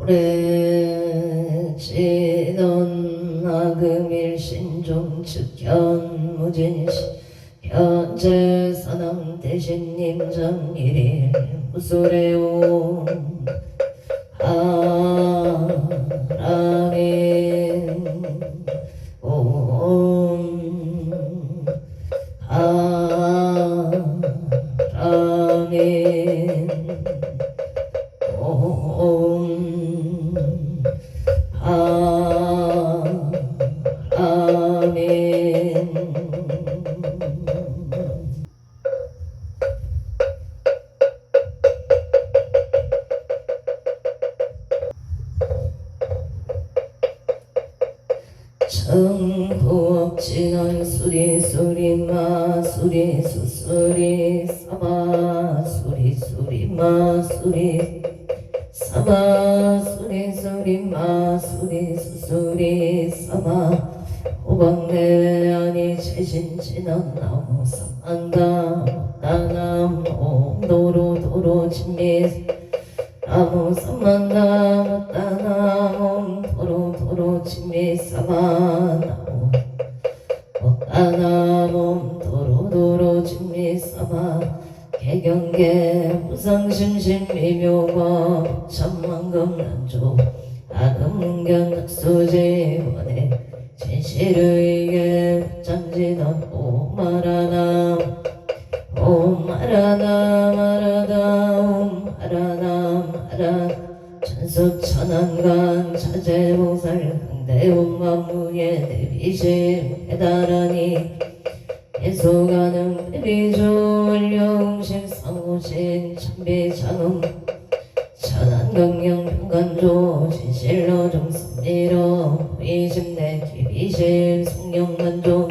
오래 지던 나금일신종 측현무진시 현재 사남 대신 임장일일 무소래오 하라민 옴 하라민 옴 하라민 청부업진원 수리 수리마 수리 수수리 사마 수리 수리마 수리 사마 수리 수리마 수리 수수리 사마 호박내외 아니 최신진원 나무 삼만다 따남 옴도로 도로 진미 나무 삼만다 따남 도로 도로 진미 사마 나무 따남 도로 도로 진미 사마 개경계 무상심심 미묘법 천만금난조 아금문견 낙수지원에 진실의계 잠지던 오마라나 오마라나 마라다 오마라나 마라 천수천안간 자재보살 흥대온만무예 대비심 해다라니 예수가능 대비조 원룡심 상호신 참비장음 천안경영 평간조 진실로 정성미로 위심내 귀비심 송영만조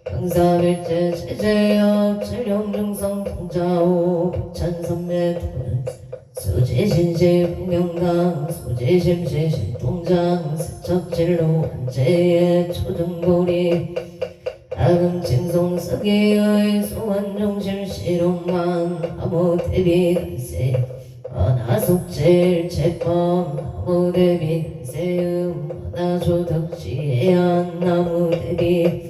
평사일제 제제업 칠룡중성 통자오 복찬선매 수지신시 풍명강 수지심시 신통장 세척진로 한제의 초등고리 아금칭송 서기의 소환종실 실용만 아무대비 간세 언하속질 채법 아무대비 간세음 언하조덕지해안 나무대비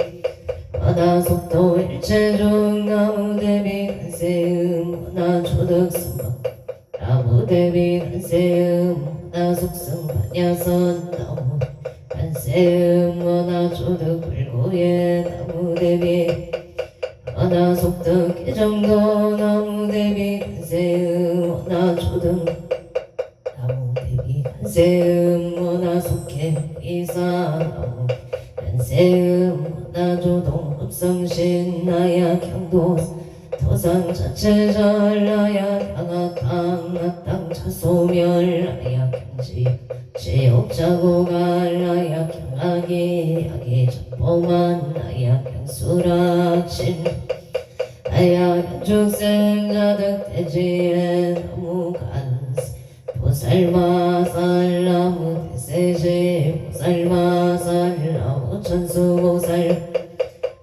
언하속도 일체중 나무대비 간세음 언하조덕성법 나무대비 간세음 언하속성 반야선 나무 간세음 언하조덕 불고예 나무대비 언하속덕 개정도 나무대비 간세음 언하조덕 나무대비 간세음 언하속해 이사 나무 간세음 언하조동 흡성신 나약향도 토산 자체절 나약향악당 악당 차소멸 나약향지 제옥자고갈 나약향악이 약이 전범한 나약향수락신 나약향죽생자득 대지에 나무간스 보살마살 나무 대세지 보살마살 나무 천수보살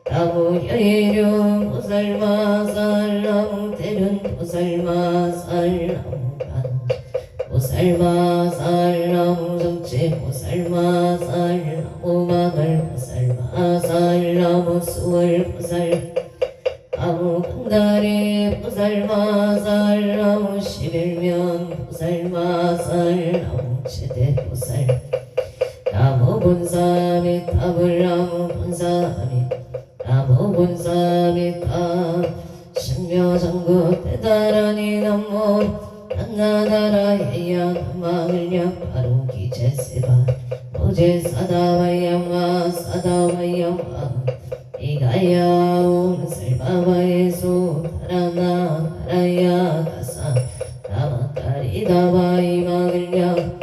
나무 여의룡 보살마살 나무 대륜 보살마살 나무간 보살마살 나무 정치 보살마살 나무 마늘 보살마살 나무 수월 보살 나무 간다리 보살마살 나무 11면 보살마살 나무 최대 보살 나무 본사미 탑을 나무 본사미 나무 본사미 탑 신묘장구 대다라니 남모 난나다라 예야 마을약 바로 기제세바 오제 사다와야마 사다와야마 이가야 옴살바바예수 다라나 다라야 가사 나마까리다바이 마을약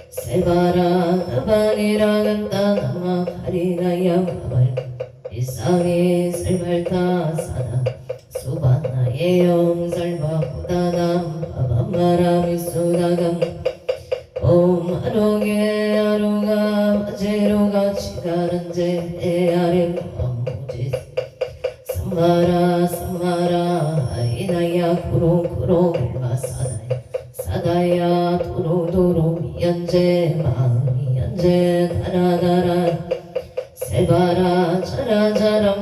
셀바라 나바니라 간다 나마 가리나야 마발 이상이 셀발타 사다 수바나예 om살바보다남 바밤마라미 수다감 옴 아로게 아로가 마제로가 치가란제 에아렘 엄무지 삼마라 삼마라 아이나야 구롱 구롱 일마 사다야 바다야 도로도로 미연제 마음이 연제 달아달아 세바라 자라자라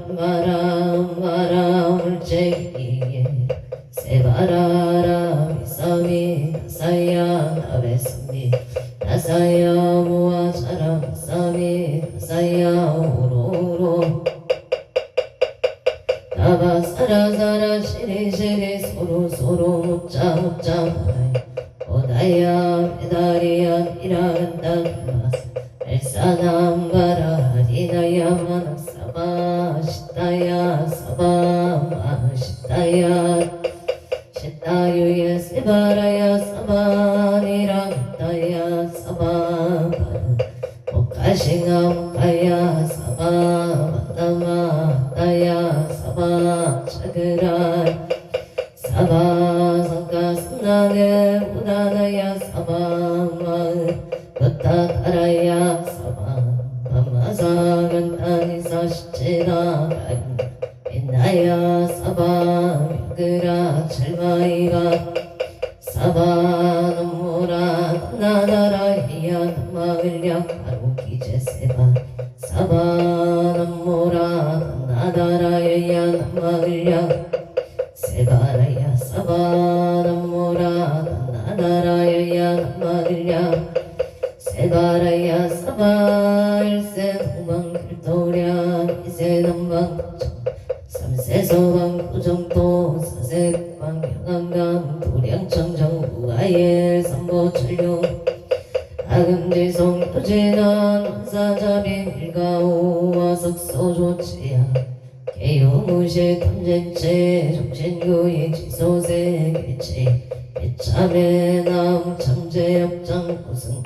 마라 물쟁이에 세바라라 미사미 나사야 나베사미 나사야 모아자라 미사미 나사야 오로로 나바 사라사라 시리시리 소로소로 묻자 오다야 메다리야 미라간다 엘사남바라 하리나야 마나사바 시타야 사바 시타야 시타유야 세바라야 사바니라 타야 사바 오카싱아 오카야 사바 마다마 타야 사바 차그라 사바 상가 상나게 우다나야 사바 부타타라야 사바 밤마사간타니 사시체나 인나야 사바 미그라 찰마이가 사바 넘모라 나나라야 남마글랴 바로기제세바 사바 넘모라 나나라야 남마글랴 세바라야 사바 넘모라 나나라야 남마글랴 세바라야 사바 일세 동방길도랴 이세 남방정 삼세 서방 구정도 사세 국방 영암강 도량청정 우아예 삼보철룡 아금지성 도진원 원사자빈 일가오 와석소조치야 개요무시 탐진체 정신구이 지소세계체 이참에 남참제역장 고승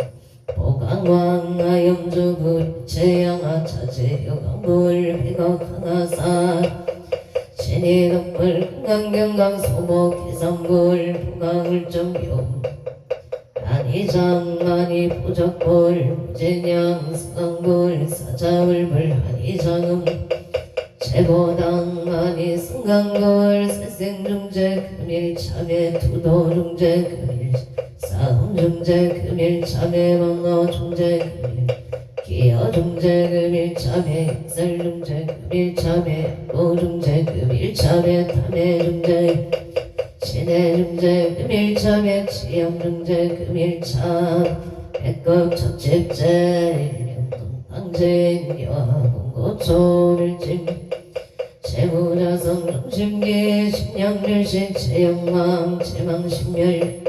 보강왕 아염주불 채양아 차제 여강불 백악하나사 신이덕불 금강경강 소목 해산불 부강을정용 한이장 한이부적불 무진양 승강불 사자울불 한이장음 제보당 한이승강불 세생중제 금일참에 투도중제 금일 싸움중제 금일참에 망어중제 금일 기어중제 금일참에 익살중제 금일참에 고중제 금일참에 탐해중제 신해중제 금일참에 치염중제 금일참 백급척집제 일령동 당쟁여 공고초일진 재무자성 중심기 식량일신 체영망 제망신멸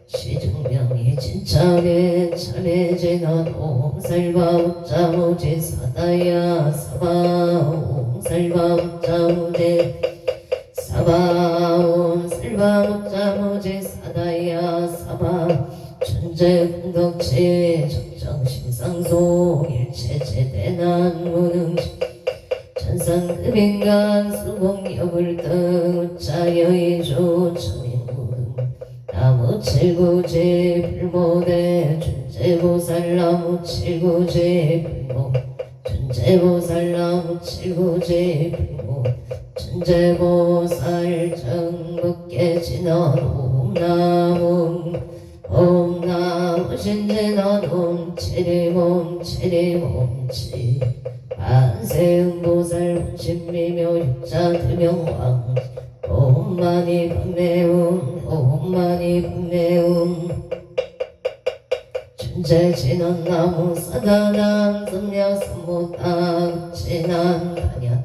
시중명이 진참에 참해제넌 옹살바 옥자무지 사다야 사바 옹살바 옥자무지 사바 옹살바 옥자무지 사다야 사바 천재공덕체 적정심상소 일체제대난 무능심 천상급인간 수공여불등 우차여의조 천인무등 나무칠구제 불모대 준재보살 나무칠구제 불모 준재보살 나무칠구제 불모 준재보살 정법계 진원 옴나무 옴나무 신진원 옴치리몸 치리몸치 반세음보살 혼신미묘 육자두명왕 옴마니 분매움 옴마니 분매움 준재진원나무 사다남 섬야삼모타 진한 다냐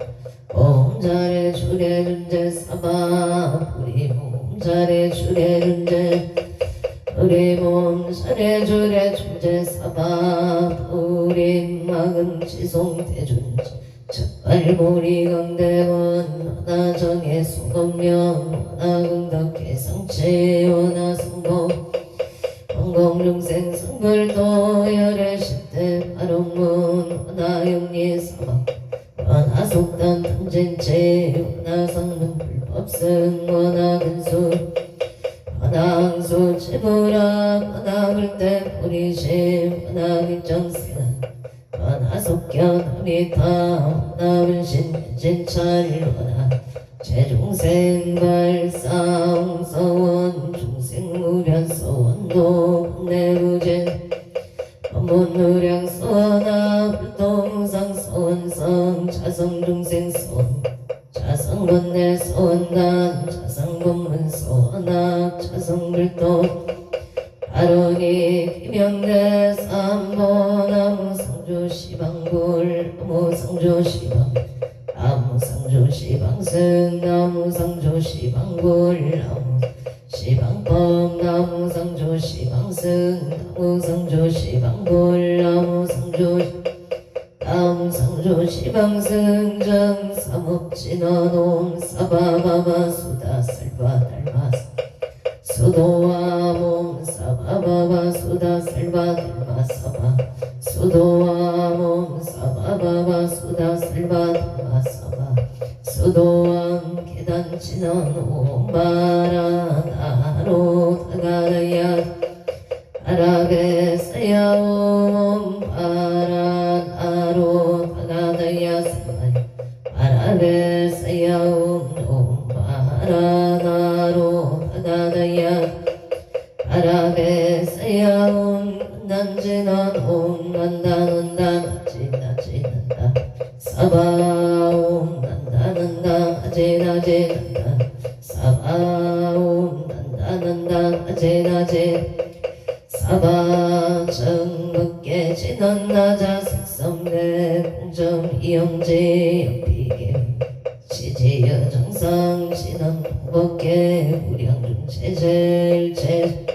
옴자레 주례 준재 사바 부리몸 자레 주례 준재 부리몸 자레 주례 준재 사바 부림 마금 지송대준지 첫발모리 강대원 원하정의 소검명 원하궁덕계 성체 원하성공 원공중생 성불도 열의 십대 바롱문 원하영리 사박 원하속단 탐진체 원하성문 불법승 원하근수 원하항수 치부라 원하불대 보리심 원하길정세난 원하속견 어리타 원하분신 진찰 원하 제중생 발상 서원 중생무련 수도 내부진 문누량 소나 불동상 소원성 자성중생 소원 자성번내 소원단 자성본문 소원악 자성불도 아론이 김영대 삼보나무 상조시방불 나무 상조시방 나무 상조시방승 나무 상조시방불 나무 시방법 나무 상조시방승 나무 상조시방불 나무 상조시방승 정삼업진어놈 사바바바 수다설바달마사 수도와 몸 사바바바 수다 설바 들마 사바 수도와 몸 사바바바 수다 설바 들마 사바 수도왕 계단 지난 옴바라 나로 다가라야 아라베사야 옴바라 나로 다가다야 사바야 아라베사야 옴바라 나로 다가다야 아라베사야 옴난지난 옴난다난다 나지나지난다 사바 옴난다난다 나지나지난다 사바 옴난다난다 나지나지 사바 정극계 진원나자 색섬내 공점 이영지 연비계 지지여 정상 진원 동법계 우량중 체질체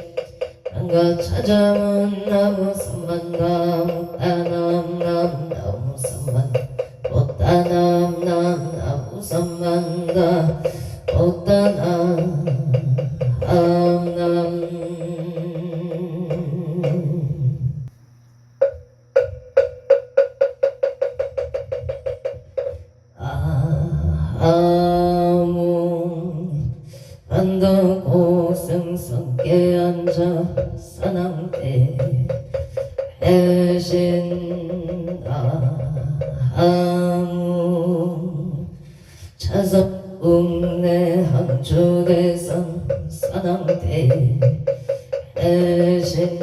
한가 찾아온 나무 삼만가 못다남 나무 삼만 못다남 나무 삼만가 못다남 남 안도 고승성께 앉아 사남대 해신아 아무 차석웅내 한쪽에선 사남대 해신아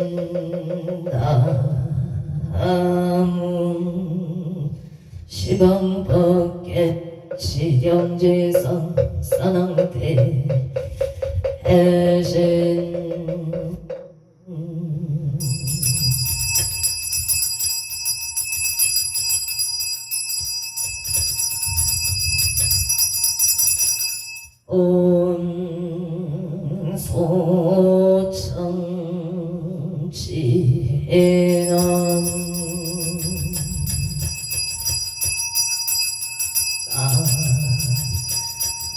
아무 시방법계 지령지선 사낭대 해신 온 소청 지혜남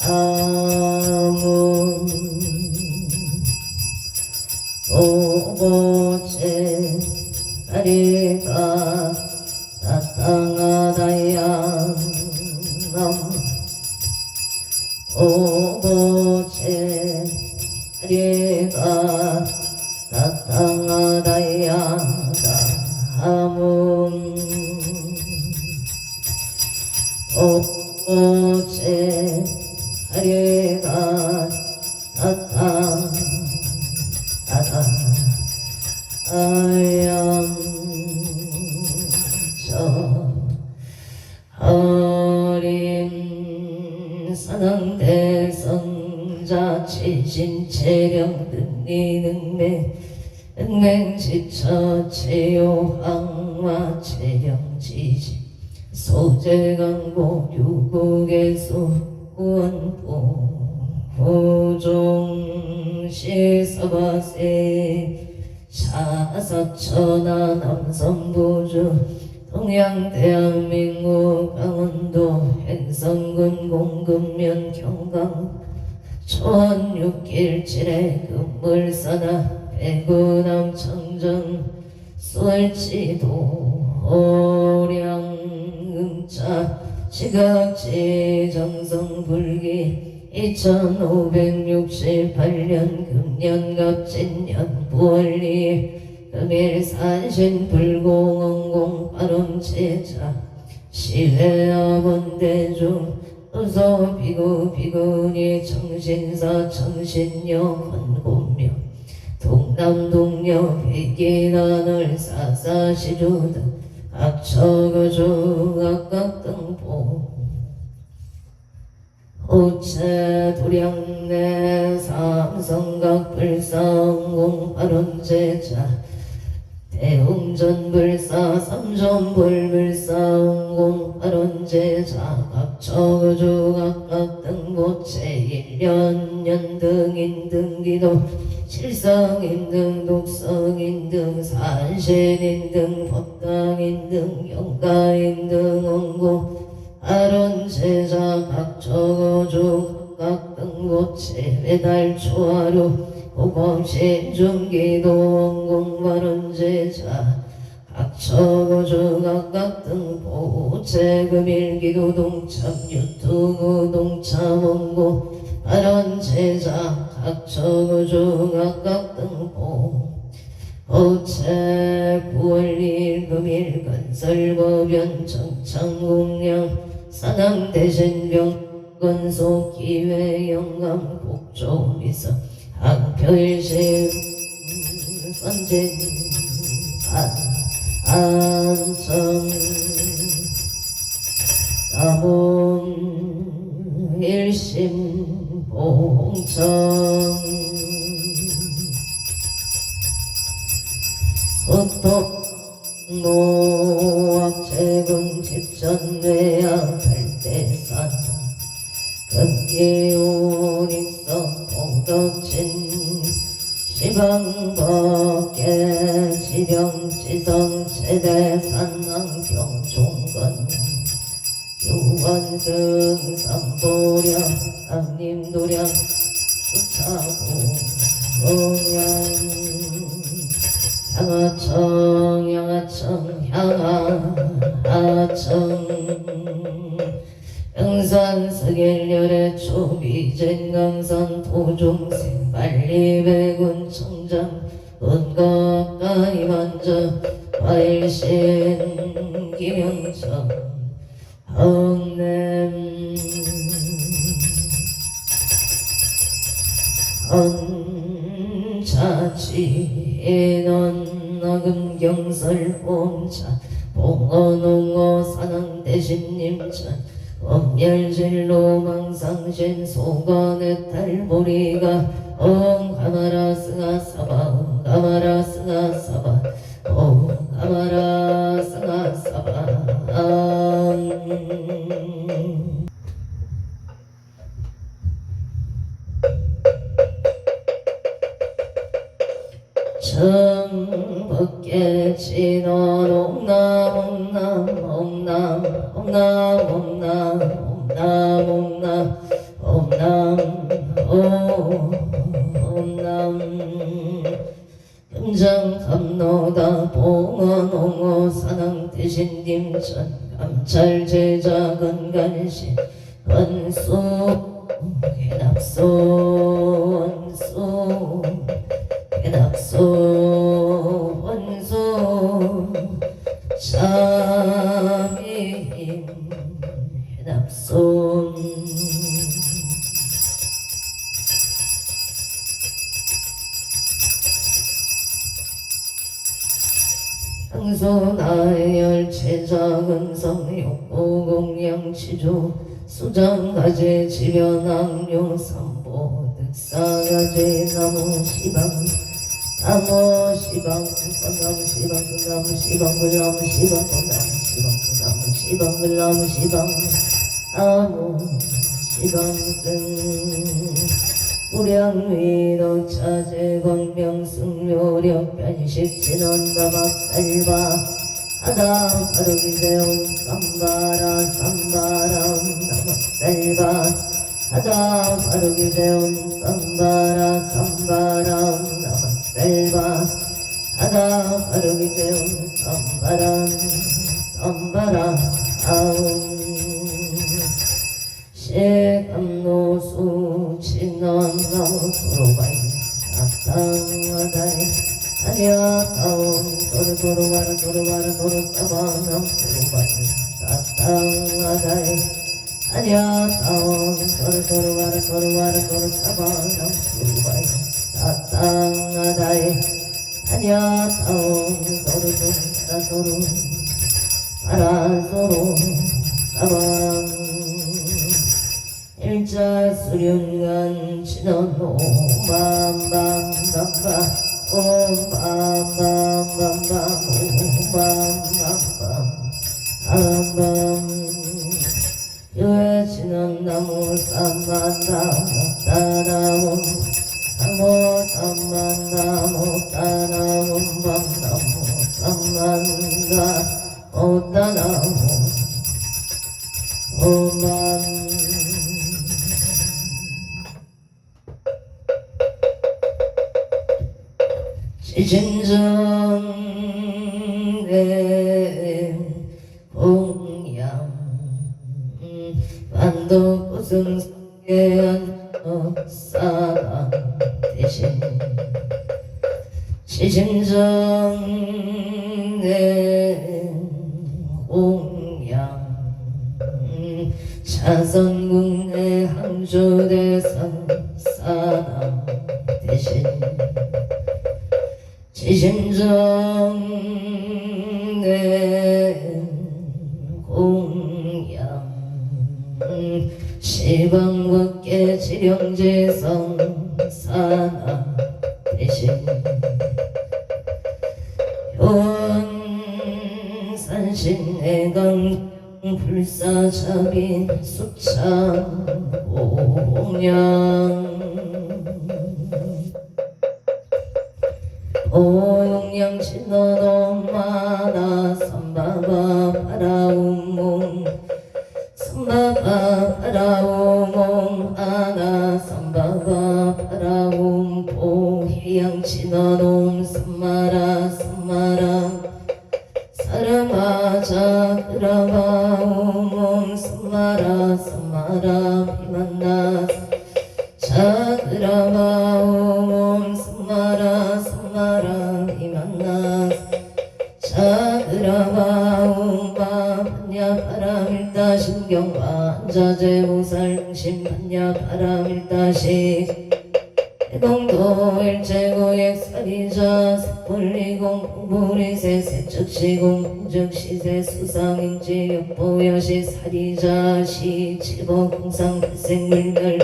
아문 오고체 다리가 나땅하다야 남 오고체 다리가 나땅하다야 아문 오고체 다리가 나땅 아양저 어린 산왕대성자 치신체령 등리능매 능맹지처 체요항화 체령지시 소재강보 유국의소 원보 호종시서바세 샤사천하 남성부주 동양대한민국 강원도 행성군 공급면 경강 초원육길칠에 금물사나 배구남 청정 수월지도 오량응자 지각지 정성불기 2568년 금년갑진년 9월리 금일산신 불공원공 발음제자 시회아본대중 도서 비구 비구니 청신사 청신영 헌공명 동 남동녀 백기난을 사사시주다 각처거주 각각등보 호체 도량내 삼성각 불상공 발원제자 대웅전불사 삼전불불사웅공 발원제자 각처거주 각각등보체 일련년등인등기도 실성인등 독성인등 산신인등 법당인등 영가인등 원고 발원제자 각처거주 각등고체 매달초하루 고검신중기도 원공 발원제자 각처거주 각각등보 재금일기도 동참 유튜브 동참 원고 발원제자 각처거주 각각등보 어체 9월 2일 금일 건설법연 정창공양 산항대신병 건속 기회 영감 복조미서 항표일시 선진 안성 남원 일심 봉청 흑토노악재금 집전외야 발대산 금기오닉성 공덕진 시방밖에 지병지성 최대산낭병종건 유원승 삼보령 남림도령 수차고 동양 양하청 향하청 영산 서길열의 초비젠강산 도종생 빨리배군 청장 은가까이 만져 과일신 김영청 흑냄 헌차치에넌 나금경설 봉차 봉어농어 산항대신님천 엄열진로 망상신 소관의 탈보리가 엉가마라 승하사바 엉가마라 승하사바 엉가마라 승하사바 청법계 진원 옴남 옴남 옴남 옴남 옴남 옴남 옴남 옴남 금장 감노다 봉원 옹호 산항대신 님천 감찰제자 건간신 원수 해납소 원수 해납소 원수 참임 해납소 항소나열 최자근성 욕보공양치조 수장가제 지변항용 삼보 득사가제 나무시방 나무시방 나무시방 나무시방 나무시방 나무시방 나무시방 나무시방승 우량위도 차제광명승묘력 변식진언다박살바 하다 바르기대온 쌈바라 쌈바람 나박살바 하다 바르기대온 쌈바라 쌈바람 나박살바 하다 바르기대온 쌈바람 쌈바라 아움 시감노수 진원나무소로바이 악당하다이 아니야다운 도르도르바라 도르바라 도르사바나무소로바이 악당하다이 아니야다운 도르도르바라 도르바라 도르사바나무소로바이 악당하다이 아냐타옹 서로 바라서로 사방 일자 수륜간 진원호 맘밤밤밤밤 옴밤밤밤밤밤 옴밤밤밤 밤밤 유해 진원나무 삼만나무 따나무 나무 삼만나무 따나무 밤나무 삼만나무 따나무 옴밤 지진정대 공양 반도꽃은 성계한 사당 대신 지진정대 공양 자선국내 항조대선 사당 대신 지심정내 공양 시방법계 지령제성 사나 대신 효원산신내강 불사자빈 수창 공양 오용량 진노노마나 삼바바 파라우몽 삼바바 파라우몽 아나 삼바바 파라움 보희양 진노놈 삼마라 삼마라 사르마자 그라바우몽 삼마라 삼마라 비만나 자그라바우몽 삼마라 삼마라 비만나 자그라바움 바냐 바람일다 신경과 안자제우살응심 바냐 바람일다시 대공도 일제고액 사리자 색불리공 공부리세 세척시공 공적시세 수상인지 역보여시 사리자시 칠보공상 발생물멸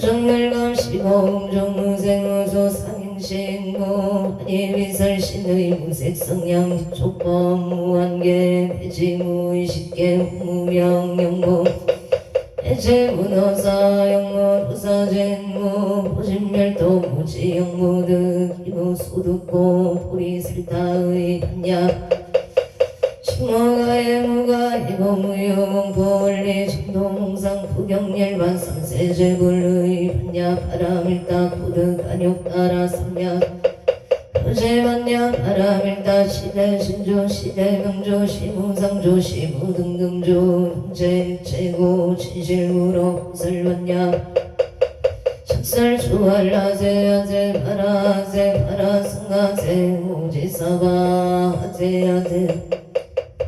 정멸감 시공 정무생우소 상임신무 한일비설신의 무색성양 족법 무한계 대지무의식계 무명영무 대제문어사 영무 도사젠무 보신멸도 무지영무득 기무소득고 보리슬타의 반야 무가의 무가의 무유공포원리 중동홍상 부경열반 삼세제불의 반야 바람일다 고득안욕따라 삼야 도제반야 바람일다 시대신조 시대명조 시무상조 시무등등조 동제일체고 진실무로 설반야 찹쌀주알라제아제 바라제 바라승가제 오지사바아제아제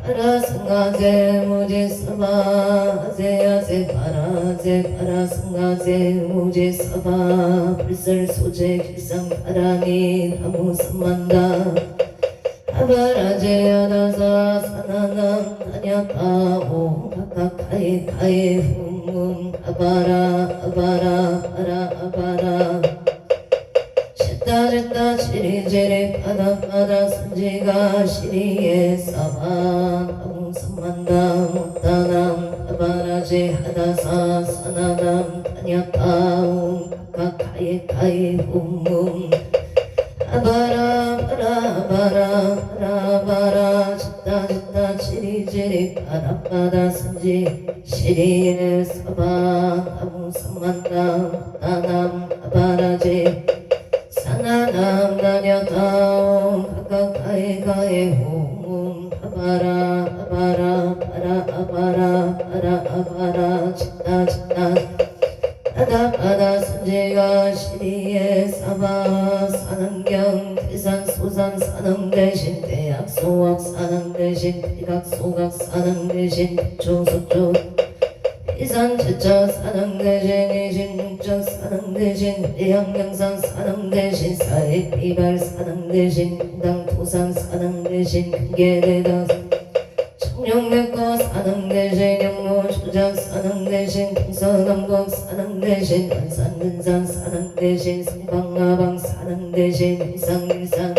바라승가제 무지사바아제아제 바라제 바라승가제 무지사바 불설소제 길상바람이 나무삼만다 아바라제아다사 사나남 다냐타오 각각하이 카이 훔훔 아바라 아바라 아라 아바라 제따 지리지리 바다바다 선지가 시리에 사바 나무삼만다 못다남 아바라제 하다사 사나남 다냐타오 각각하이 카이 훔훔 아바라 바라 바라 바라 바라 짓다 지리지리 바다바다 선지 시리에 사바 나무삼만다 나남 아바라제 사나남 다녀다옴 각각하에 가에 홈 아바라 아바라 바라 아바라 바라 아바라 짓다 바다 선지가 시리에 사바 사능경 대산 소산 사능 대신 대학 소학 사능 대신 대각 소각 사능 대신 대초 속초 이산 제자 사능 대신 이십육적 사능 대신 해양명상 사능 대신 사익 비발 사능 대신 금당 토산 사능 대신 금계대덕 청룡백거 사능 대신 영모 주작 사능 대신 동서남북 사능 대신 안산근산 사능 대신 성방아방 사능 대신 일상일산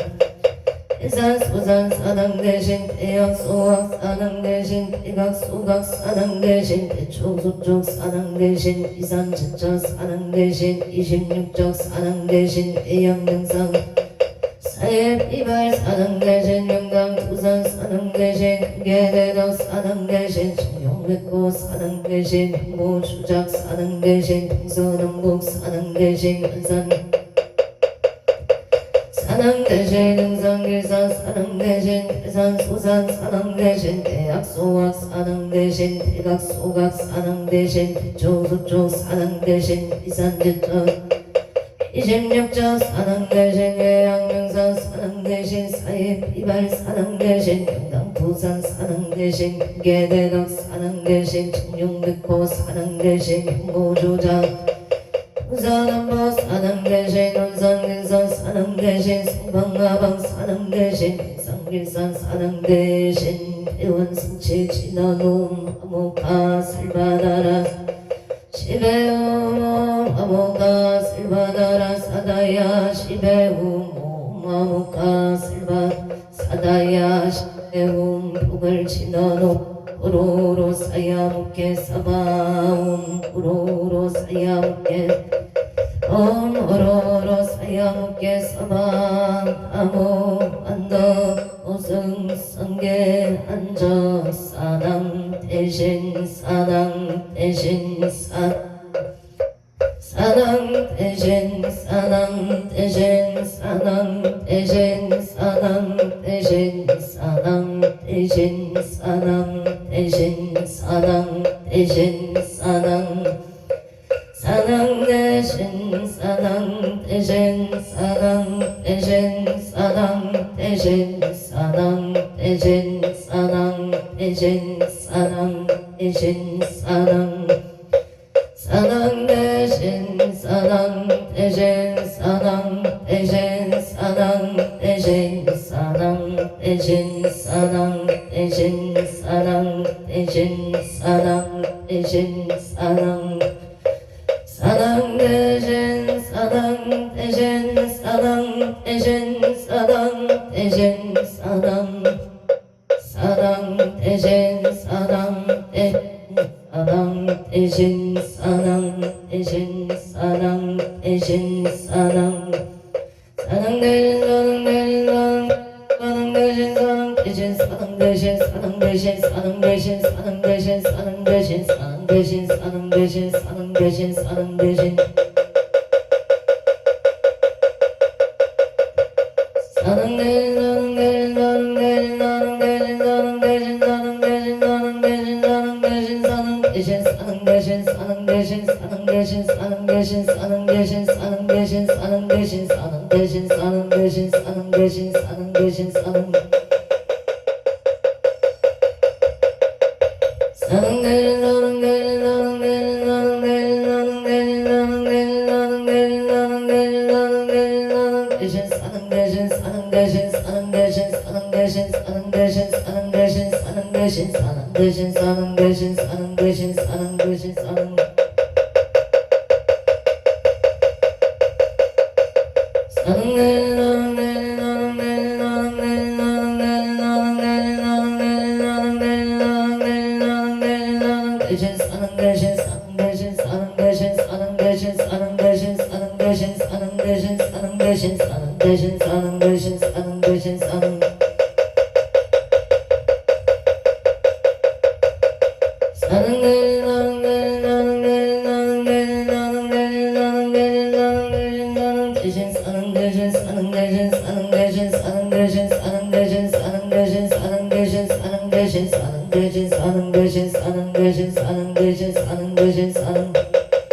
해산 소산 사능 대신 대학 소학 사능 대신 대각 소각 사능 대신 대초 소쪽 사능 대신 이산 제자 사능 대신 26적 사능 대신 대양명상 사입 이발 사능 대신 영당 부산 사능 대신 금계대덕 사능 대신 청룡백고 사능 대신 흑모 주작 사능 대신 동서남북 사능 대신 안산 사능 대신 응상길산 사능 대신 대산 소산 사능 대신 대학 소학 사능 대신 대각 소각 사능 대신 대초 소쪽 사능 대신 이산 제자 26적 사능 대신 해양명산 사능 대신 사입 이발 사능 대신 영당 부산 사능 대신 금계대덕 사능 대신 청룡백호 사능 대신 흑모조작 동서남북 사능 대신 원산근산 사능 대신 성방아방 사능 대신 행상길산 사능 대신 대원승치 진화놈 아모가 살바다라 시베우모 아모가 살바다라 사다야 시베우모 아모가 살바 사다야 시베움 복을 진화놈 오로로 사야묵게 사바옴 오로로 사야묵게 옴 오로로 사야묵게 사바 아모 안더 오승 성계 안저 사당 대신 사당 대신 사당 대신 사당 대신 사당 대신 사당 대신 사당 대신 사당 대신 사당 대신 사당 사당 대신 사당 대신 사당 대신 사당 대신 사당 대신 사당 대신 사당 대신 사당 사당 대신 사당 대신 사당 대신 사당 대신 사당 대신 사당 대신 사당 대신 사당 대신 사당 사당 대신 사당 대신 사당 대신 사당 대신 사당 사당 대신 사당 사당 대신 사당 대신 사당 대신 사당 사당 대신 사당 대신 사당 대신 사당 대신 사당 대신 사당 대신 사당 대신 사당 대신 사당 대신 사당 대신 사당 대신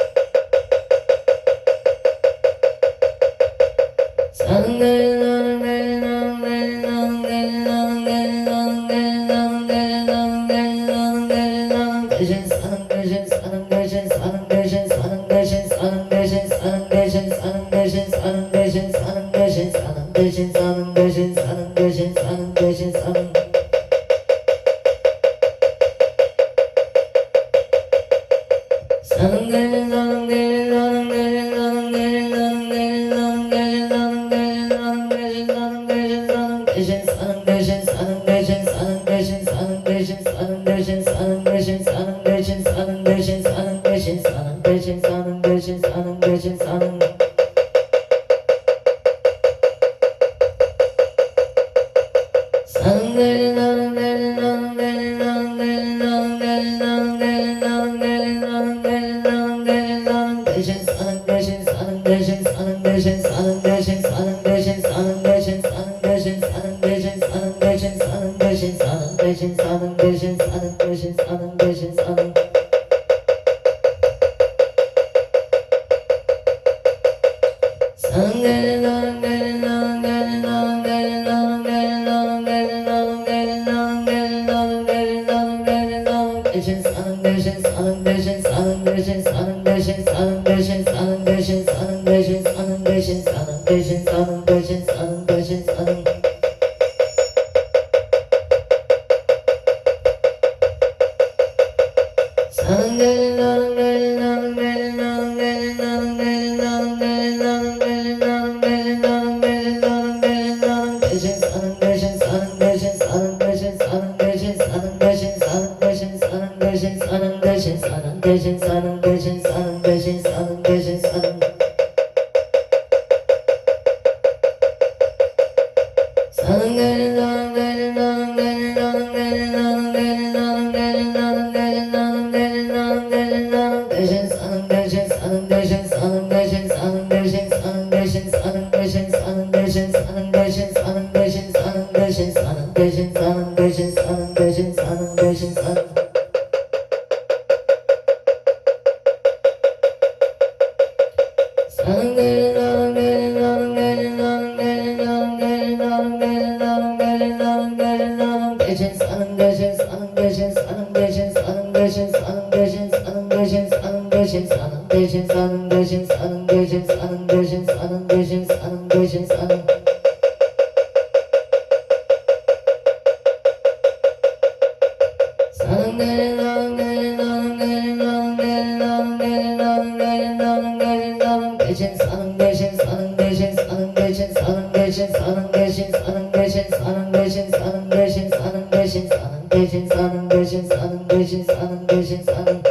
대신 사는 대신 사는 대신 사는 대신 사는 대신 사는 대신 사는 대신 사는 사는 대신 사는 대신 사는 대신 사는 대신 사는 대신 사는 대신 사는 대신 사는 대신 사는 대신 사는 대신 사는 대신 사는 대신 사는 대신 사는 대신 사는 대신 사는 대신 사는 대신 사는 대신 사는 대신 사는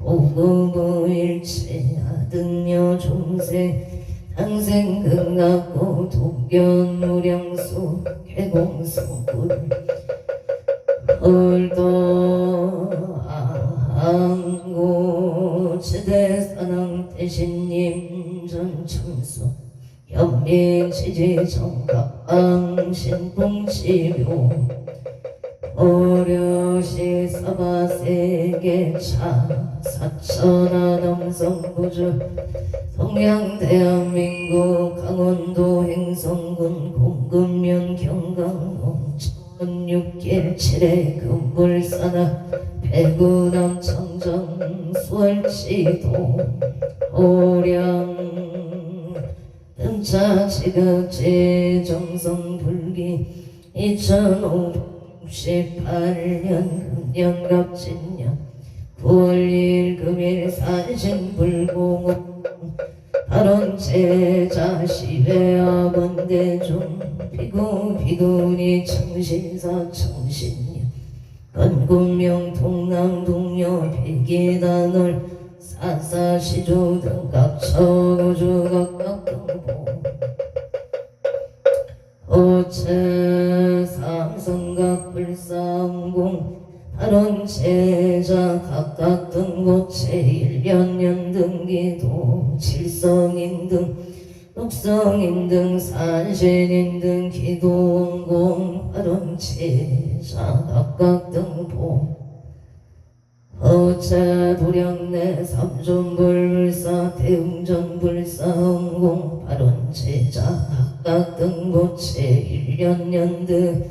고구부일체 아등여 중생 당생 극락고 독견 무량수 개공수불 홀도 안고 지대사랑 대신님 전청수 현민지지정각 신봉치묘 오려시 사바세계차 사천하 남성구주 성양 대한민국 강원도 행성군 공금면 경강동 천육길 칠해 금불사나 배구남 청정 수월시도 오량 등차 지극지 정성불기 2568년 금년갑진년 9월 1일 금일 산신불공업 발언제자 시외학원대중 비구니 청신사 청신녀 건군명 동남동녀 백이단월 사사시조 등각처우주 각각등보 오체 삼성각 불상공 발언제자 각각등고체 일련년 등기도 칠성인 등 육성인 등 산신인 등 기도원공 발언제자 각각등보 어체 도량내 삼존불불사 대웅전불사흥공 발언제자 각각등고체 일련년등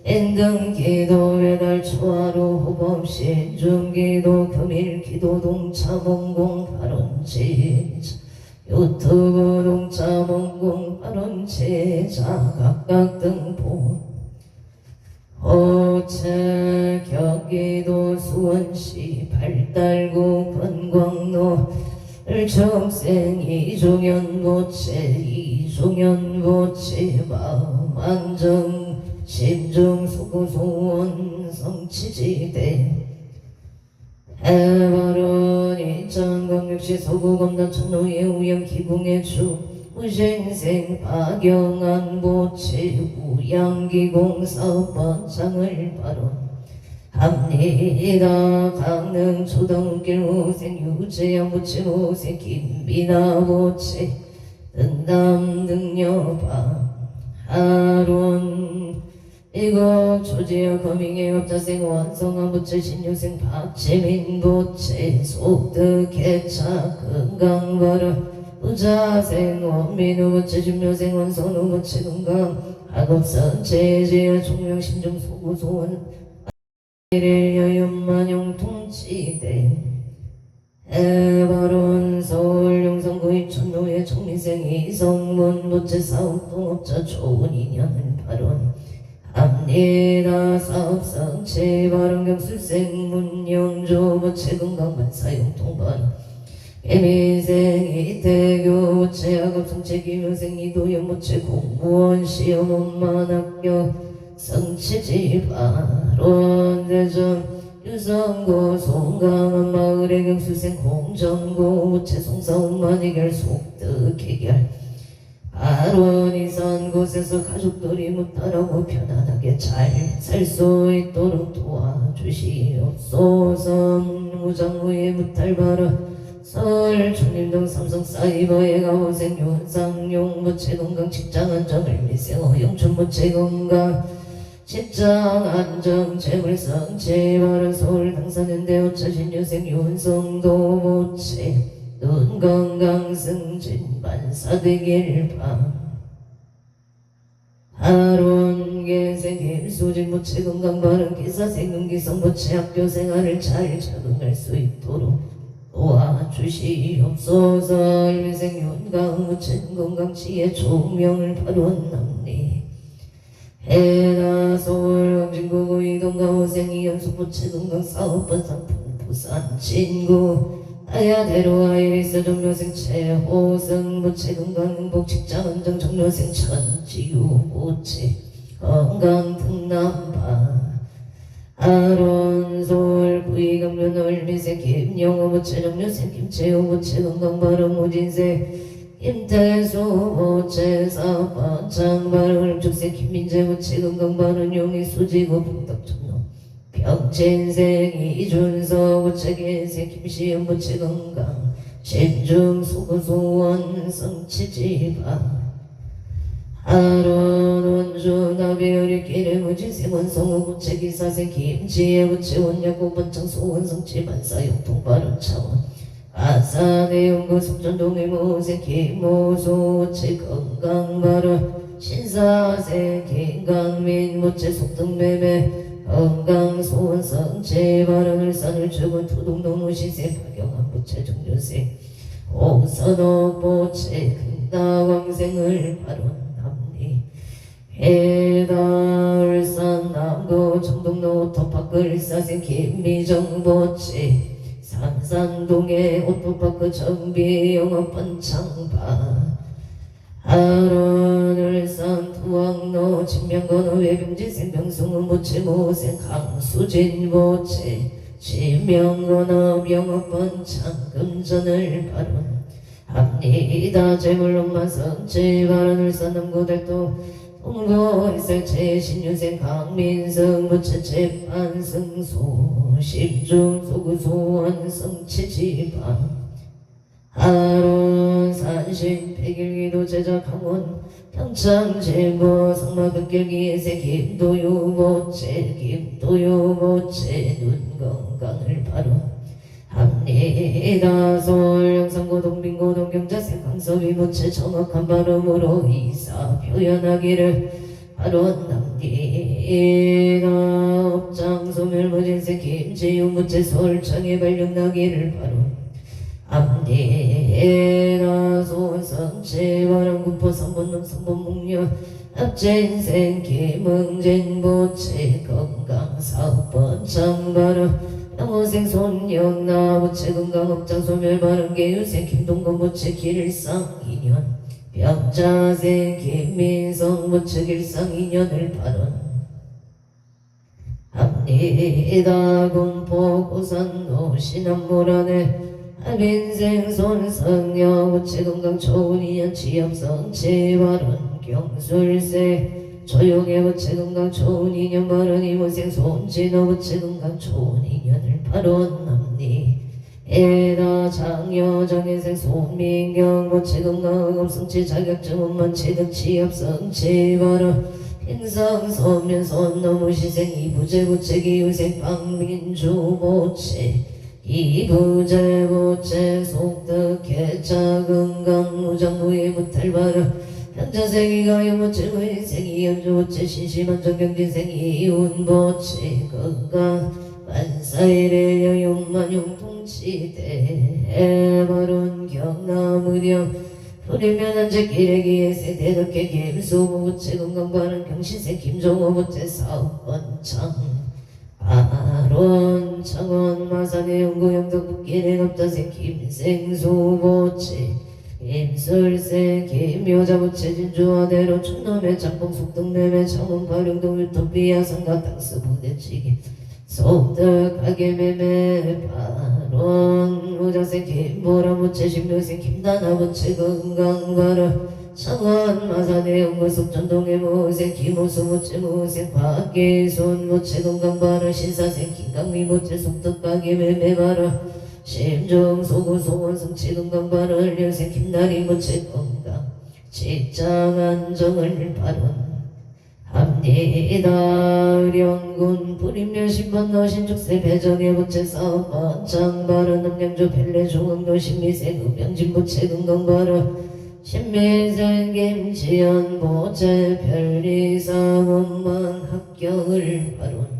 인등기도 외달 초하루 호법시 중기도 금일기도 동차몽공 발언제자 유튜브 동차몽공 발언제자 각각등보 어체 경기도 수원시 발달구 건광로 을청생 이종현고체 마음안정 심중 소구소원 성치지대 해발은 인천광역시 서구검단 천호의 우영 기붕의 주 무생생 박영안 보채 우양기공사업반장을 발언 합니다. 강릉 초등길 우생 유재양 보채 우생 김비나 보채 등담 등여방 하론 이거 조지어 거밍의 업자생 원성한 보채 신유생 박재민 보채 속득개차 건강버려 부자생 원민우 보채 준묘생 원선우 보채 건강 학업선 제지어 총명 심정 소구소원 일일 여윤만용 통치대 해발원 서울 용성구 이천로의 총리생 이성문 보채 사업동업자 좋은 인연을 발언 합니다. 사업상 제발원경 술생 문영조 보채 건강만 사용통반 개미생 이태교 보채 학업성체 김효생 이도현 보채 공무원 시험 엄만 학교 성취지 발원 대전 유성고 송강한 마을의 경수생 공정고 보채 송사엄만 해결 속득 해결 발원 이산 곳에서 가족들이 무탈하고 편안하게 잘 살 수 있도록 도와주시옵소서. 무장무의 무탈 발원 서울 충림동 삼성사이버의 가호생 윤상용 보채 건강 직장 안정을 미생어 영춘 보채 건강 직장 안정 재물성 재발원 서울 당사년대 오차신 유생 윤성도 보채 눈 건강 승진 반사되길 밤 하론 개생 일소진 보채 건강 바른 기사생 금기성 보채 학교 생활을 잘 적응할 수 있도록 도와주시옵소서. 일생 윤강 보채 건강 지혜 총명을 발원합니 해나 서울 강진구 이동가 호생이 연속 보채 건강 사업반 상품 부산 진구 아야대로 아이리스 종료생 최호승 보채 건강 행복 직장 안정 종료생 천지유 보채 건강 등남바 아론솔 구이강면 얼미세 김영어부채 정류세 김채호부채 건강바름 무진세 김태수부채 사반창바름 흑죽세 김민재부채 건강바름 용의수지구 풍덕천로 병진생 이준서부채 개세 김시연부채 건강 심중수구소원 성치지방 아론원주 나비어리끼리 무지세 원성우 부채 기사세 김지혜 부채 원약고 번창 소원성 지반사 용통바른 차원 아사내 용구 속전동의 모세 김모소 부채 건강바른 신사세 김강민 부채 속등매매 건강소원 성체 바람을 산을 주고 토동노무시세 박영한 부채 종류세 홍선옥 부채 금다광생을 바른 해달산 남구 청동로 터파클 사생 김미정보치 삼산동의 오토파크 정비 영업반 창파 하론을산 투왕로 진명건호 외병지 생병승은 보치 모생 강수진 보치 진명건호 영업반 창금전을 바른 합니다 재물론만 성지 바른을산 남구달도 동거일설체 신유생 강민성 부채체 반승소 심중소구소원 성치지방 하론 산신 백일기도 제자 강원 평창제보 상마극결기에세 김도요보채 김도요보채 눈건강을 바로 합니다 서울 영산고동 경자세 강서비모채 정확한 발음으로 이사 표현하기를 바로 남기다 업장 소멸무진세 김지용부채 서울청에 발령나기를 바로 합니다 소성채 바람군포 삼본동 삼본목녀 합재인생 김응진보채 건강사업번 창바람 영호생 손영 나부채 건강업장 소멸 바른게 유생 김동건 부채 길상 인연 병자생 김민성 부채 길상 인연을 발언 합니다 군포 고산로 신암모란에 합인생 손성여 부채 건강 좋은 인연 취업성채 발언 경술세 조용해 부채 건강 좋은 인연 바른 이모생 손진호 부채 건강 좋은 인연을 발언합니 에다 장여 장인생 손민경 부채 건강 업성치 자격증 원만 취득 취업 성치 바른 인성 소면 손 너무시생 이부재 부채 기유생 박민주 부채 이부재 부채 속득 개차 건강 무장무예 무탈 바른 현자생이 가요모치 무인생이 연주모치 신심한 정경진생이 이운모치 건강 만사일의 여용만용 통치대 바론 경남의령 소리면 한제 기레기에세 대덕계 김수모부채 건강 바른 경신생 김종호부채 사업원창 바론 창원 마산의 연구 영덕국기의 납자생 김생수부채 임술세 김여자부채 진주화대로 춘남의 장봉 속등매매 창원 발령동 유토피아 상가 땅스 부대찌개 속득하게 매매 바론 우자생 김보라부채 신묘생 김다나부채 건강바라 창원 마산의 연구 속전동의 모생 김호수부채 모생 박기손부채 건강바라 신사생 김강미부채 속득하게 매매 바라 심중소구 소원성치 건강발을 여생 김나리 부채 건강 직장안정을 발언합니다 의령군 불임면 신번너 신축세 배정의 부채 사업번 장발은 남양주 벨레 중흥도 신미생 음양진 부채 건강발은 신미생 김지연 부채 별리사원만 합격을 발언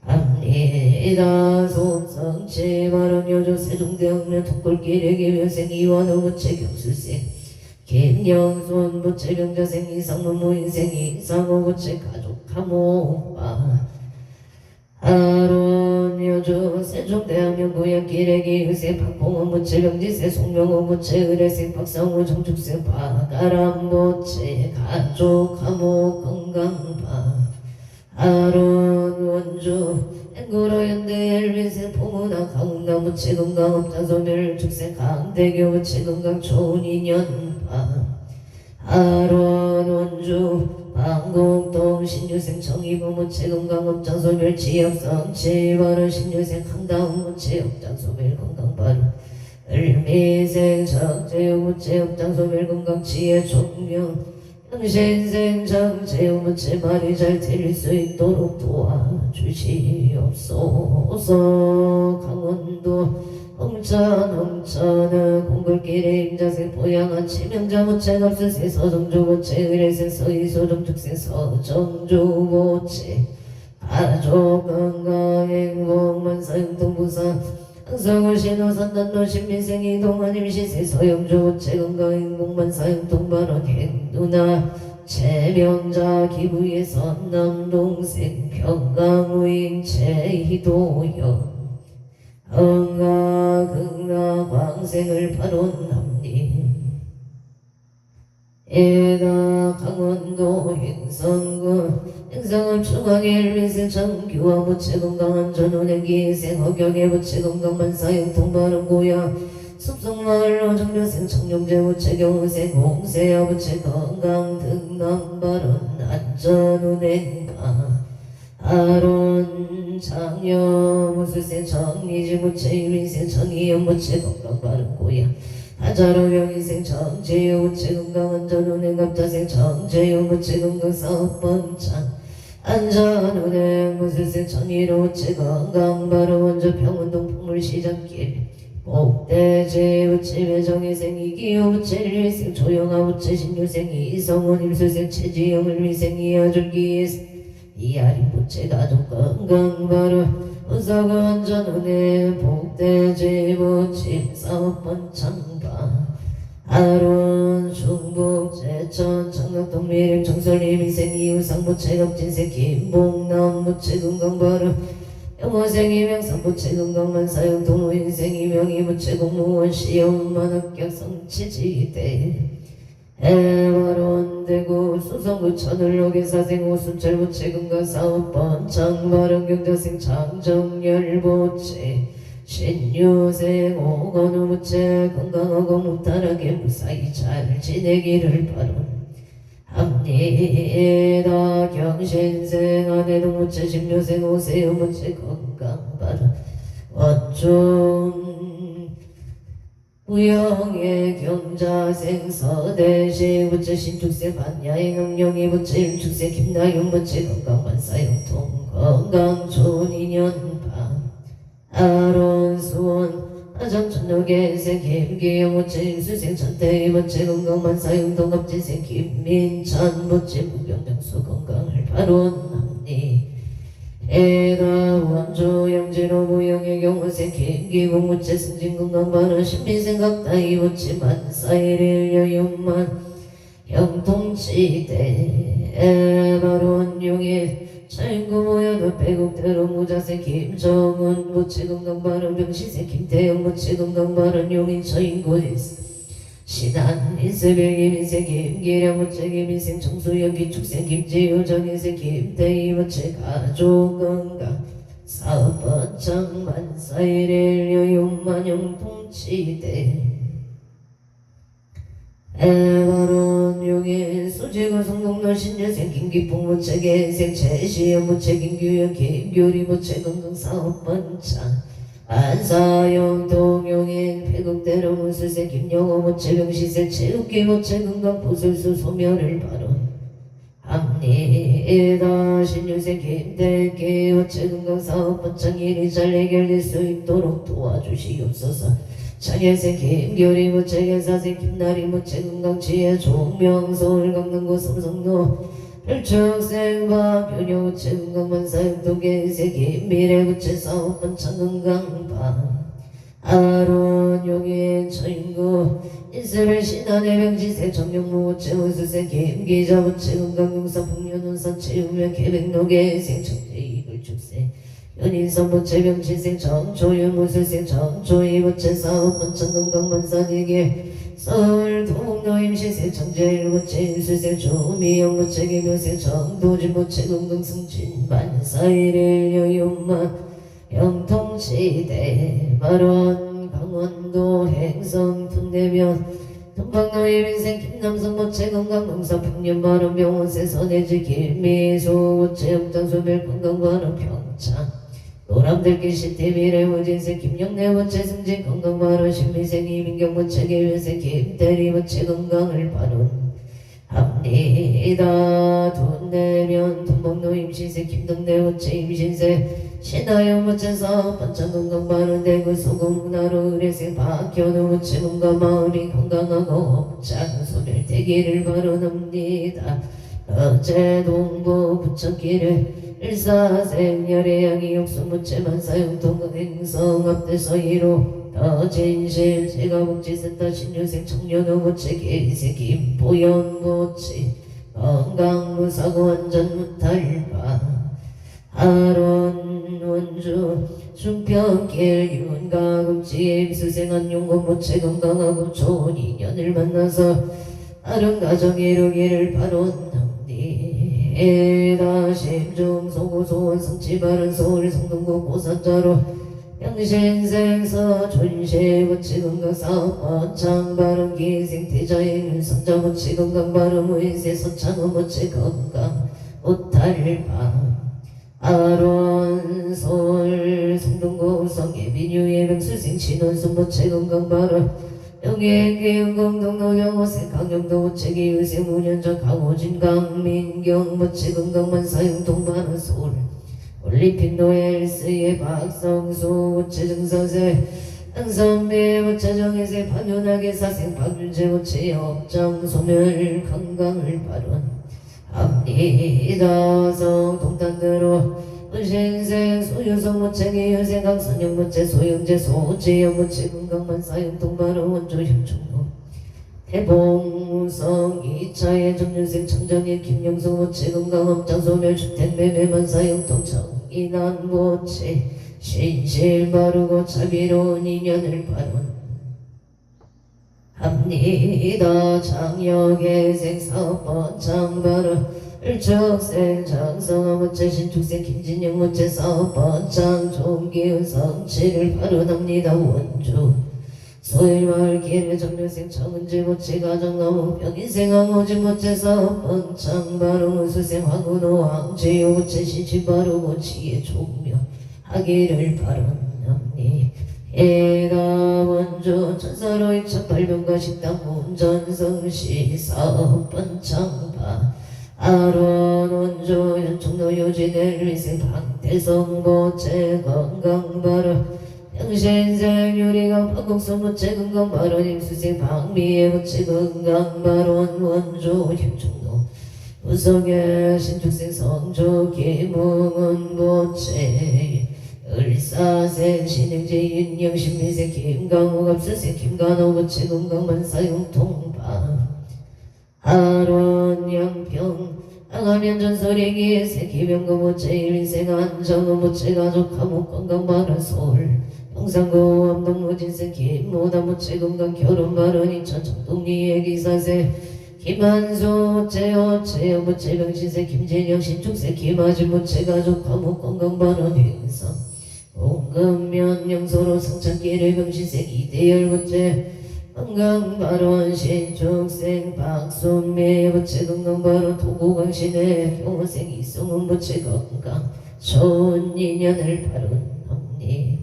합니다 손성치 바른 여주 세종대학교 독골길의 김여생 이완호 부채 경술생 김영손 부채 병자생 이상문 무인생 이상호 부채 가족 감옥바 아론 여주 세종대학교 고향길의 김여생 박봉원 부채 병지생 송명호 부채 의뢰생 박상우 정축생 박아람 부채 가족 감옥 건강바 아론 원주 앵고로 연대 엘빈생 포문화 강운강 무치 건강 업장소멸 축생 강대교 무치 건강 좋은 인연파 아론 원주 방곡동 신유생 정의부 무치 건강 업장소멸 지역성 지바로 신유생 강다운 무치 업장소멸 건강 바로 을미생 정제우 무치 업장소멸 건강 지혜 종명 당신생 장제우 무치 말이 잘 들릴 수 있도록 도와주시옵소서. 강원도 홍천은 공굴길에 임자생 보양한 치명자 무치 갑수생 서정주 무치 의례생 서이소정 축생 서정주 무치 가족 건강 행복 만사 영통부사 항상을 신호산단도 신민생 이동한 임시세 서영주 무치 건강 행복 만사 영통발언 행누나 최명자 기부의 선남동생 평강우인 최희도연 흥가 광생을 발언합니 애가 강원도 행성은 중앙의 일민생 정규와 무치 건강한 전원행기생 허경의 무치 건강만 사형통발언 고야 숲속마을로 정려생 청룡제 무치 경우생 홍세야 무치 건강 등남발언 안전운행가 아론 장여 무술생 정리지 무치 일민생 정의연 무치 건강발언 고야 하자로 병인생 정제유 무치 건강 안전운행 갑자생 정제유 무치 건강 사업번창 안전운행 무술생 정의로 무치 건강 바로 원조 평운동 풍물시장길 복대제 무치 매정의생 이기호 무치 일위생 조영아 무치 신유생 이성원 일수생 최지영 일위생 이하줄기 이하린 무치 가족 건강 바로 은사가 안전운행 복대제 무치 사업번창가 아론 중북 제천 청락동 미림 정설림 인생 이우상 무치 급진생 김봉남 무치 건강바로 영어생 이명상 무치 건강만 사용 동호 인생 이명이 무치 공무원 시험만 합격 성취지대 해바론 대구 수성구 천을로계 사생 오순철 무치 건강 사업번 장바른 경자생 장정열 무치 신유생 오건우 무치 건강하고 무탈하게 무사히 잘 지내기를 바론합니다. 경신생 아내도 무치 신유생 오세요 무치 건강 바론 원중 우영의 경자생 서대시 무치 신축생 반야의 영영이 무치 일축생 김나영 무치 건강만 사용통 건강 좋은 인연파 아론 수원 아정천록의생 김기영 무치 임수생 천태희 무치 건강만 사용통 갑진생 김민찬 무치 무경정수 건강을 바론합니 애가 원조 영지로 무영의 경호생 김기공 무치 승진 건강바른 신민생 각다이 무치 만사일일 여윤만 형통지대 애바론 용의 차인구 모여도 빼곡대로 무자생 김정은 무치 건강바른 병시생 김태영 무치 건강바른 용인 처인구 신한 인세병 인생 김기량 무치 김인생 정수영 기축생 김지효 정인생 김태희 무치 가족 건강 사업번창 만사일일 여윤만 영통지대 애바론 용인 수지구 성동로 신여생 김기풍 무치 개생 최시영 무치 김규영 김규리 무치 건강 사업번창 안사영 동용인 폐국대로 무술생 김영호 무치 병시생 체육기 무치 건강 부술수 소멸을 바론합니다. 신유생 김대기 무치 건강 사업번창 일이 잘 해결될 수 있도록 도와주시옵소서. 장혜생 김교리 무치 개사생 김나리 무치 건강 지혜 종명 서울 강남구 삼성로 별축생 박윤효 무치 건강만 사육동 개생 김미래 무치 사업번창 건강방 아론 용인 처인구 인세별 신안의 병지생 정영무 무치 우수생 김기자 무치 건강용사 풍년운산 체육면 계백노계생 청대이글 축생 연인선 무치 병지생 정조윤 무술생 정조이 무치 사업번창 건강만사니게 서울 동노임 시세 청제일 무채 수세 조미영 무채 기묘세 정도지 무채 금강승진 만사일일 여유만 영통시대 발원 강원도 행성 tun대면 동방노임 인생 김남성 무채 건강농사 풍년발원 병원세 선해지 길미소 무채 영장소멸 건강발원 평창 노람들길 시태미래 무진세 김영래 무채 승진 건강발원 신미생 이민경 무채 계일세 김대리 무채 건강을 발원 합니다. 돈내면 동방노 임신세 김동대 무채 임신세 신하영 무채 사업 반찬 건강발원 대구 소금문화로 의뢰생 박현우 무채 몸과 마음이 건강하고 장소를 되기를 발원합니다. 어제 동부 부천길을 일사생열의 양이 육수무채 만사용통 행성 앞대서 이로 더진실 제가복지센터 신유생 청년호무채 개이세 김보연무채 건강무사고 안전무탈바 하론 원주 중평길 윤가금지 임수생 안용고무채 건강하고 좋은 인연을 만나서 아름가정 이루기를 바론합니다. 에다 심중 소고소원 성취바른 서울 성동구 고산자로 영신생서 존시부치 건강사업 번창바른 기생태자인 성자부치 건강바른 무인세 서창어부치 건강 오탈바 아론 서울 성동구 성예빈유예 명수생 신원수부치 건강바른 영예기영공동노영호세 강영도 우체기 의생 문현정 강호진 강민경 무채 건강만사용 동반은 서울 올림픽 노엘스의 박성수 우체 증사세 안선배 우체 정혜세 판윤하게 사생 박윤재 우체 업장 소멸 건강을 발언합니다. 성동탄대로 은신생 소유성 무채기 유생 강선영 무채 소영재 소재영 무채 건강만사용 동반은 원조 현충로 태봉성 2차의 정윤생 청정인 김영성 무채 건강업장 소멸 주택매매만사용 동청이난 무채 신실 바르고 자비로운 인연을 발언합니다. 장역의 생사업번 장발은 일축생 장성화 무채 신축생 김진영 무채 사업번 장종기은 성취를 발언합니다. 원주 소일마을 길의 정류생 정은지 무채 가정나무 병인생 황호진 무채 사업번 장바로 수생 황운호 왕지유 무채 신치바로 무치의 종묘 하기를 발언합니다. 해가 원주 천사로 이천 발병가 식당 운전성시 사업번 장바 아론 원조 현충로 유진의 리생 강태성 보채 건강발언 영신생 유리강 박국수 무채 건강발언 임수생 박미애 무채 건강발언 원조 현충로 우성의 신축생 성조 김웅은 보채 을사생 신행제 윤영 신미생 김강호 갑수생 김간호 무채 건강만사용 통방 아론 양평 ang하면 전설이기에 새기병고 무채 일인생 안정은 무채 가족 감옥 건강발언 서울 영상고 암동무진생 김모다 무채 건강 결혼 발언 인천 정동리의 기사세 김한수 무채 어채 무채 병신세 김진영 신축세 김아지 무채 가족 감옥 건강발언 행성 공금면 영서로 성찬길의 병신세 이대열 무채 건강발언 신축생 박순미 무채 건강발언 도구강신의 경호생 이승훈 무채 건강 좋은 인연을 발언합니다.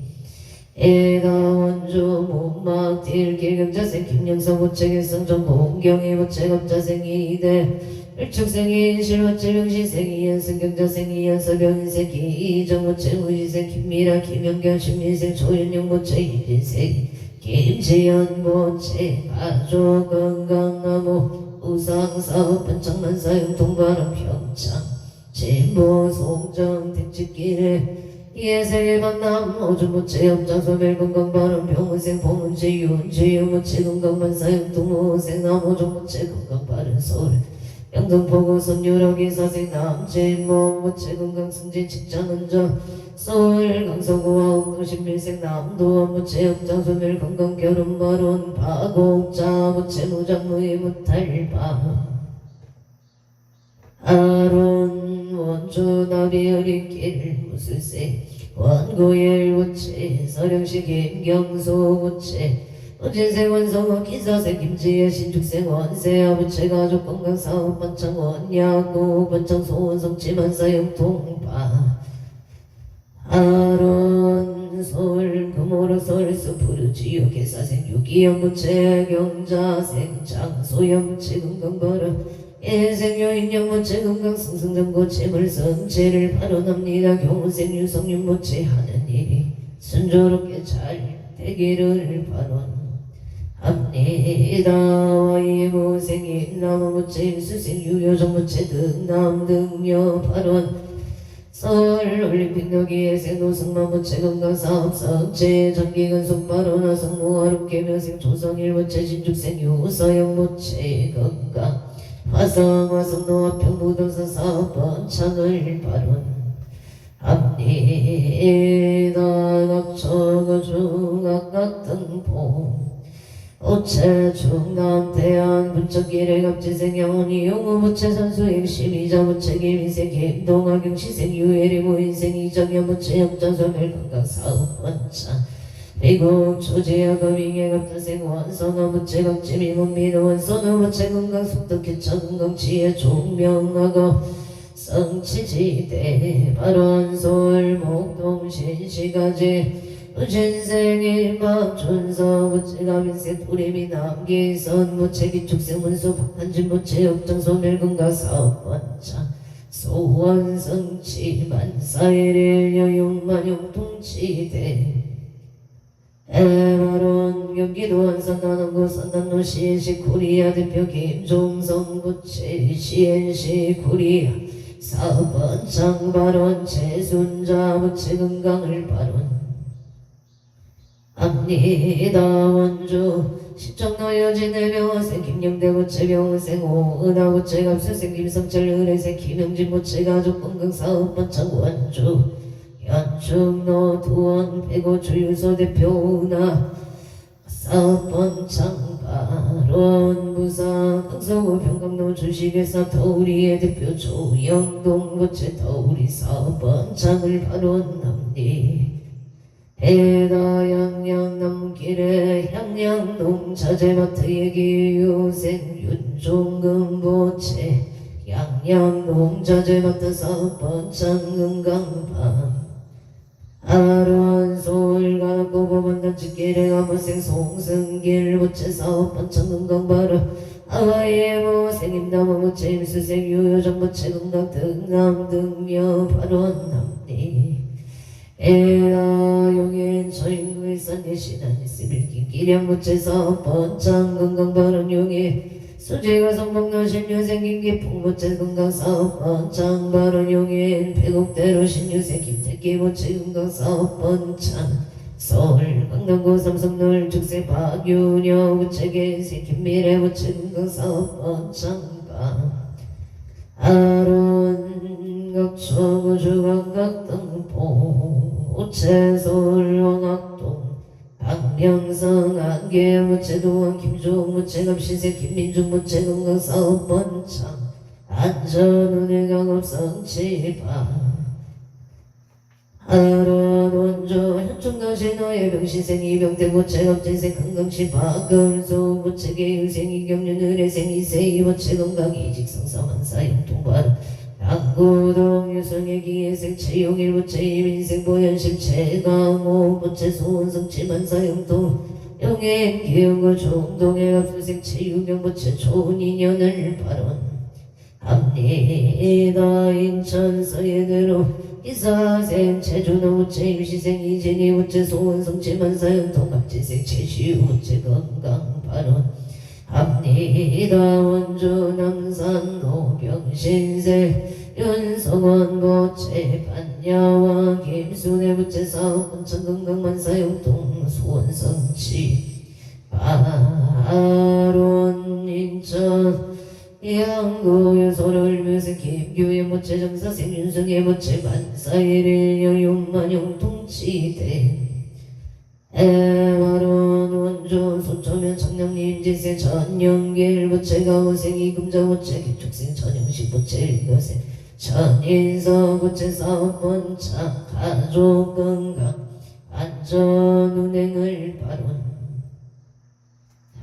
애가 원주 목막딜 길경자생 김영성 무채 결성전 공경의 무채 겁자생 이대 일축생 이인실 무채 병신생 이연승 경자생 이연서 병인생 이정 무채 무지생 김미라 김영경 신민생 조윤영 무채 이진생 김지연 모채 가족 건강나무 우상사업 번창만사용 동반은 평창 진보 송정 택지길에 예생의 만남 오주 모채 업장소멸 건강발언 병원생 봉은지 윤지유 모채 건강만사용 동호생 남오종 모채 건강발언 서울 영등포구 선유라기 사생 남진모 무체 건강 승진 직장은저 서울 강서구 아웅도시 밀생 남도 무체 업장 소멸 건강 결혼 발혼 파곡자 무체 무장무의 무탈바 아론 원주 나비 어린길 무술세 원고열 무체 서령시 김경수 무체 어진생 원성어 기사생 김지혜 신축생 원세 아부체 가족 건강사업 번창 원야구 번창 소원성 지만사 영통파 아론 서울 금오로 서울수 푸르지유 개사생 유기연 무체 경자생 장소연 무체 건강버릇 예생여인영 무체 건강 승승정고 재물성체를 발언합니다. 경우생 유성윤 무체 하는 일이 순조롭게 잘 되기를 발언 합니다. 와이무생임 나무무체 수생 유효정무체 등남 등여 발언 서울 올림픽 여기에생 노승마무체 건강사업 성체 장기근속 발언 화성무화롭게 명생 조성일무체 진죽생 유서영무체 건강 화성 노화평부동산 사업 번창을 발언 합니다. 각처 중각각 등포 오체 중남 대한 분척기래 갑지생 영원히 용우무체 선수행 심의자 무체 김인생 김동학경 시생 유해리 무인생 이정현 무체 역전소멸 건강사업 번창 미국 초지야가 위계갑자생 원성어 무체 각지미 문민호 원선어 무체 건강 속덕해천 건강치에 종명하고 성치지대 발원솔 목동 신시가지 우진생일 박준서 무체가 민생 뿌리미 남기선 무체 기축생 문수 한진 무체 역정 소멸건강 사업 번창 소원성치 만사일일 여용만용 통치대 에바론 경기도 안산단원구 산단로 시엔시 코리아 대표 김종성 부체 시엔시 코리아 사업 번창 발언 최순자 부체 건강을 발언 합니다. 원주 시청로 여진의 병원생 김영대 부체 병원생 오은하 부체 갑수생 김성철 의뢰생 김영진 부체 가족 건강 사업 번창 원주 연중로 두원 배고 주유소 대표나 사업 번창 발언 부사 강서구 평강로 주식회사 터우리의 대표 조영동 부체 터우리 사업 번창을 발언합니다. 해다 양양 남길에 향양농 자재마트의 기유생 윤종금 부체 양양농 자재마트 사업 번창 건강방 아론 서울가고 법원단지길에 가무생 송승길 부체 사업 번창 건강발언 아와이의 모생임나무 부체 임수생 유효정 부체 건강 등남 등여 발언합니다. 에라 용인 서인구의 산예신한 이스빌 김기량 부체 사업 번창 건강발언 용인 수제가 성북로 신유생 김기풍 부체 건강사업 번창 발언 용인 배곡대로 신유생 김태기 부체 건강사업 번창 서울 강남구 삼성놀 축세 박윤여 부체 개세 김미래 부체 건강사업 번창가 아론 각초구 주각각 등포 우체 서울 원학동 박명성 안개 무체 도원 김종 무체 갑시세 김민중 무체 건강사업 번창 안전운의 강업성 치파 아론 원조 현충가시 너의 병시생 이병대 무체 갑진생 건강시 박금수 무체 개유생 이경륜 의뢰생 이세이 무체 건강 이직성사만사 영통발 양구동 유성의 기회생 채용일 부체 이민생 보현심 최강호 부체 소원성 치만사 영동 영행 기흥구 종동의 갑수생 최유경 부체 좋은 인연을 발언합니다. 인천 서예대로 이사생 최준호 부체 임시생 이진희 부체 소원성 치만사 영동 갑지생 최시우 부체 건강 발언 합니다. 원주 남산 노병신세 윤성원 부체 반야와 김순애 부체 사업 번창 건강만사 영동 수원성치 바론 인천 양고유 소를 묘세 김교의 모체 정사 생윤승의 모체 만사일의 여윤만용 통치대 에마론 원조 소초면 청량님 지세 전영길 모체가 오생이 금자 모체 기축생 전영식 모체 일거세 전인서 모체 사업번차 가족 건강 안전 운행을 바론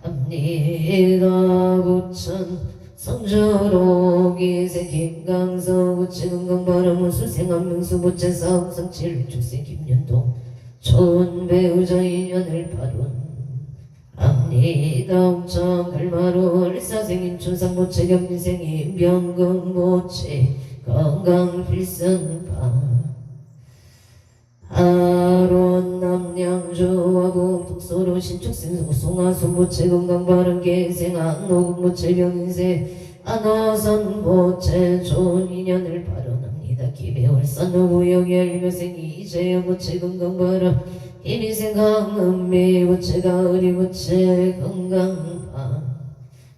합리가 부천 성주로 기세 김강서 부채 건강바람은 수생한 명수 부채 사업 성취를 축생 김년동 좋은 배우자 인연을 바룬 합리가 옥정 갈마루 일사생인 춘상 부채 경민생인 병금 부채 건강 필승파 아론 남양주와 북독소로 신축생 송하수 모체 건강바른 계생 안노금 모체 병인세 안어선 모체 좋은 인연을 발언합니다. 기배월산 노부영 열매생 이재여 모체 건강바른 힘이생 강은미 모체가 의리 모체 건강바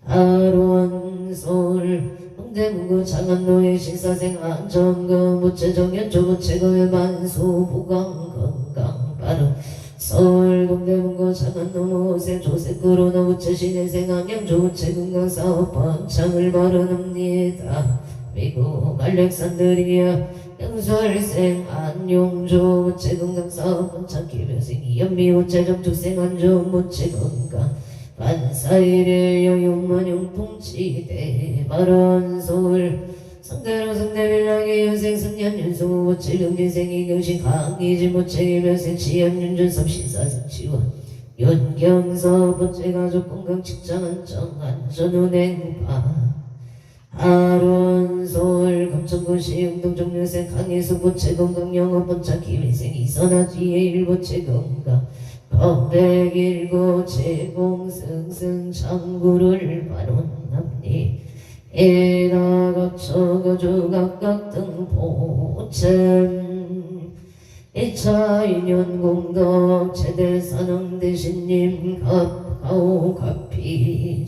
아론 서울 홍대문구 장안로의 신사생 안정금 모체정연 조모체거의 만수 보강 건강 빠른 서울 동대문구 장안로 모세 조세 코로나 모체 신혜생 안녕 조모체 건강사업 번창을 바르는니다. 미국 알렉산드리아 영설생 안용조 모체 건강사업 번창 기별생 이연미 모체 정축생 안조 모체 건강 반사일의 여용만용 통치대 마른 서울 성대로 성대빌라기 연생 성년 연수 모체 경진생이 경신 강의지 모체 별생 치암윤준 섭신사성 지원 연경서 모체 가족 건강 직장 안정 안전운행파 아론 서울 검천고시 영동정류생 강예수 모체 건강 영업 번창 기회생 이선아지의 일모체 건강 법백일고 제공승승 창구를 발언합니 에다각처거주각각 등보챔 1차 인연공덕 최대산왕 대신님 갑가오 갑피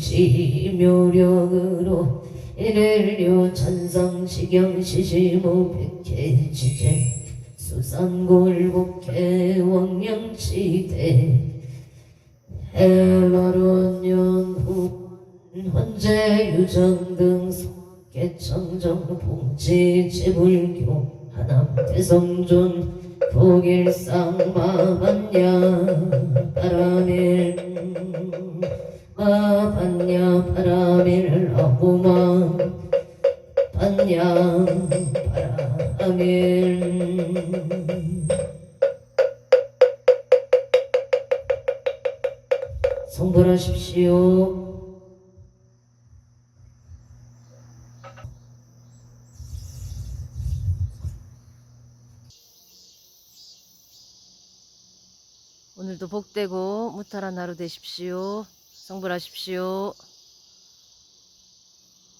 지묘력으로 일일류 천상시경 시시무 백해지제 수산골복해 왕명치대 해바론연후 헌재 유정 등 개청정 봉지 제불교 하남 대성존 독일상 마반야 바라밀 마반야 바라밀 아우마 반야 바라밀 성불하십시오. 오늘도 복되고 무탈한 하루 되십시오. 성불하십시오.